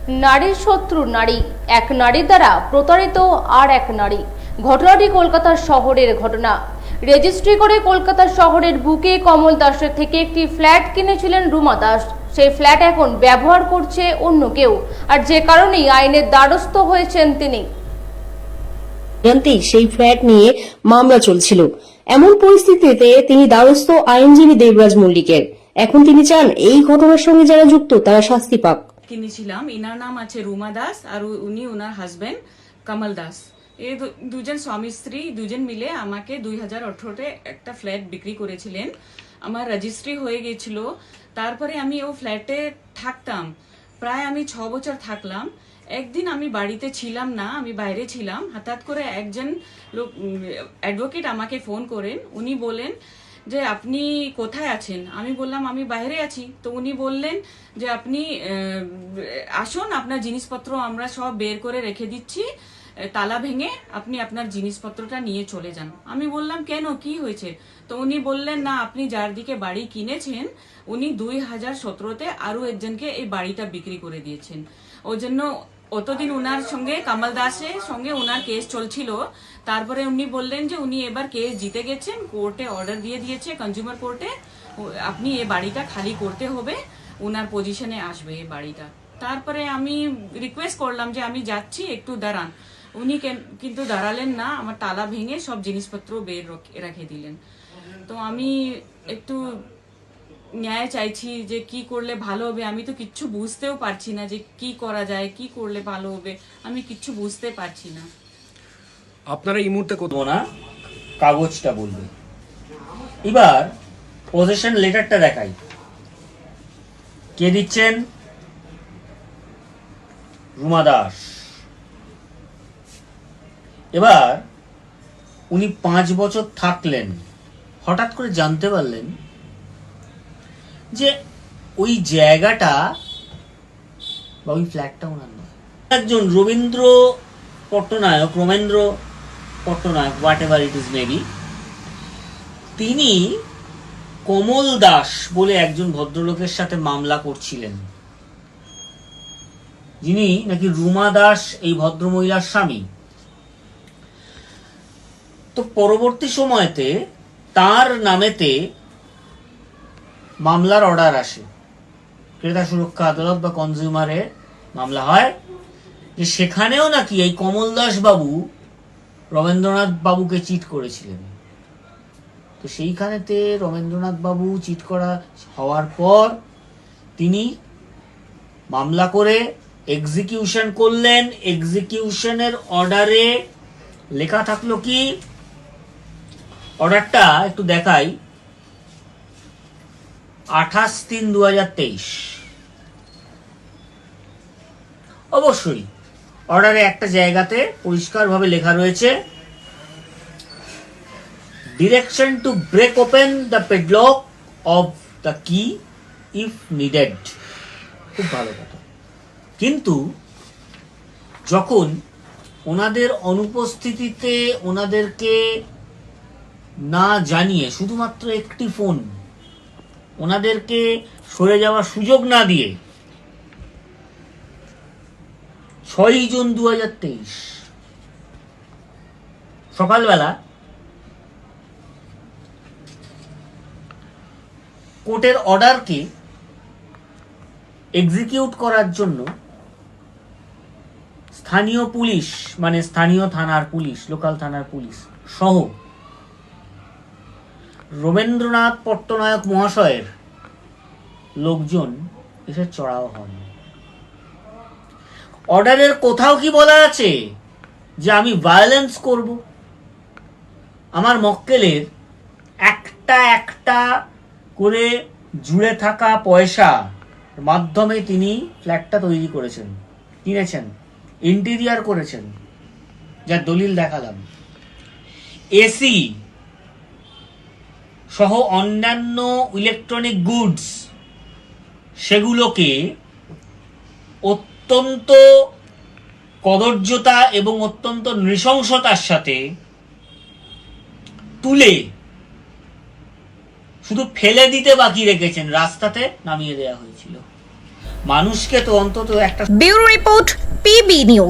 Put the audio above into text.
নারীর শত্রু নারী, এক নারীর দ্বারা প্রতারিত আর এক নারী। ঘটনাটি কলকাতার শহরের ঘটনা। রেজিস্ট্রি করে কলকাতার শহরের বুকে কমল দাসের থেকে একটি ফ্ল্যাট কিনেছিলেন রুমা দাস। সেই ফ্ল্যাট এখন ব্যবহার করছে অন্য কেউ, আর যে কারণেই আইনের দ্বারস্থ হয়েছেন তিনি। সেই ফ্ল্যাট নিয়ে মামলা চলছিল। এমন পরিস্থিতিতে তিনি দ্বারস্থ আইনজীবী দেবরাজ মল্লিকের। এখন তিনি চান এই ঘটনার সঙ্গে যারা যুক্ত তারা শাস্তি পাক। কিনেছিলাম, ইনার নাম আছে রুমা দাস আর উনি ওনার হাজবেন্ড কমল দাস। এই দুজন স্বামী স্ত্রী দুজন মিলে আমাকে 2018-তে একটা ফ্ল্যাট বিক্রি করেছিলেন। আমার রেজিস্ট্রি হয়ে গেছিল। তারপরে আমি ও ফ্ল্যাটে থাকতাম, প্রায় আমি 6 বছর থাকলাম। একদিন আমি বাড়িতে ছিলাম না, আমি বাইরে ছিলাম। হঠাৎ করে একজন লোক অ্যাডভোকেট আমাকে ফোন করেন। উনি বলেন যে আপনি কোথায় আছেন? আমি বললাম আমি বাইরে আছি। তো উনি বললেন যে আপনি আসুন, আপনার জিনিসপত্র আমরা সব বের করে রেখে দিচ্ছি, তালা ভেঙে আপনি আপনার জিনিসপত্রটা নিয়ে চলে যান। আমি বললাম কেন, কি হয়েছে? তো উনি বললেন না, আপনি যার দিকে বাড়ি কিনেছেন উনি 2017-তে আরো একজনকে এই বাড়িটা বিক্রি করে দিয়েছেন। ওই জন্য অতদিন উনার সঙ্গে কমল দাসের সঙ্গে উনার কেস চলছিল। তারপরে উনি বললেন যে উনি এবার কেস জিতে গেছেন, কোর্টে অর্ডার দিয়ে দিয়েছে, কনজিউমার কোর্টে, আপনি এই বাড়িটা খালি করতে হবে, উনার পজিশনে আসবে এই বাড়িটা। তারপরে আমি রিকোয়েস্ট করলাম যে আমি যাচ্ছি, একটু দাঁড়ান। উনি কিন্তু দাঁড়ালেন না, আমার তালা ভেঙে সব জিনিসপত্র বের রেখে দিলেন। তো আমি একটু ন্যায় চাইছি যে কি করলে ভালো হবে। আমি তো কিচ্ছু বুঝতেও পারছি না যে কি করা যায়, কি করলে ভালো হবে, আমি কিচ্ছু বুঝতে পারছি না। আপনারা এই মুহূর্তে বলবো না, কাগজটা বলবে। এবার পজেশন লেটারটা দেখাই। কে দিচ্ছেন? রুমা দাস। এবার উনি 5 বছর থাকলেন, হঠাৎ করে জানতে পারলেন যে ওই জায়গাটা বা ওই ফ্ল্যাটটা ওনার নয়। একজন Rabindra Patnaik, what ever it is maybe, তিনি কমল দাস বলে একজন ভদ্রলোকের সাথে মামলা করছিলেন, যিনি নাকি রুমা দাস এই ভদ্রমহিলার স্বামী। তো পরবর্তী সময়তে তার নামেতে মামলার অর্ডার আসে, ক্রেতা সুরক্ষা আদালত বা কনজিউমারে মামলা হয়, যে সেখানেও নাকি এই কমল দাস বাবু রবীন্দ্রনাথ বাবুকে চিট করেছিলেন। তো সেইখানেতে রবীন্দ্রনাথ বাবু চিট করা হওয়ার পর তিনি মামলা করে এক্সিকিউশন করলেন। এক্সিকিউশনের অর্ডারে লেখা থাকলো কি, অর্ডারটা একটু দেখাই, 28/3/2023। অবশ্যই অর্ডারে একটা জায়গাতে পরিষ্কারভাবে লেখা রয়েছে, direction to break open the padlock of the key if needed. খুব ভালো কথা। কিন্তু যখন ওনাদের অনুপস্থিতিতে ওনাদেরকে না জানিয়ে শুধুমাত্র একটি ফোন, ওনাদেরকে সরে যাওয়ার সুযোগ না দিয়ে 6 জুন 2023 সকালবেলা কোর্টের অর্ডারকে এক্সিকিউট করার জন্য স্থানীয় পুলিশ, মানে স্থানীয় থানার পুলিশ, লোকাল থানার পুলিশ সহ রবীন্দ্রনাথ পট্টনায়ক মহাশয়ের লোকজন এসে চড়াও হন। অর্ডারের কোথাও কি বলা আছে যে আমি ভায়োলেন্স করব? আমার মক্কেলের একটা একটা করে জুড়ে থাকা পয়সা মাধ্যমে তিনি ফ্ল্যাটটা তৈরি করেছেন, কিনেছেন, ইন্টেরিয়ার করেছেন, যার দলিল দেখালাম। এসি সহ অন্যান্য ইলেকট্রনিক গুডস, সেগুলোকে অত্যন্ত কদর্যতা এবং অত্যন্ত নৃশংসতার সাথে তুলে শুধু ফেলে দিতে বাকি রেখেছেন, রাস্তাতে নামিয়ে দেওয়া হয়েছিল। মানুষকে তো অন্তত একটা ব্যুরো রিপোর্ট PB নিউজ।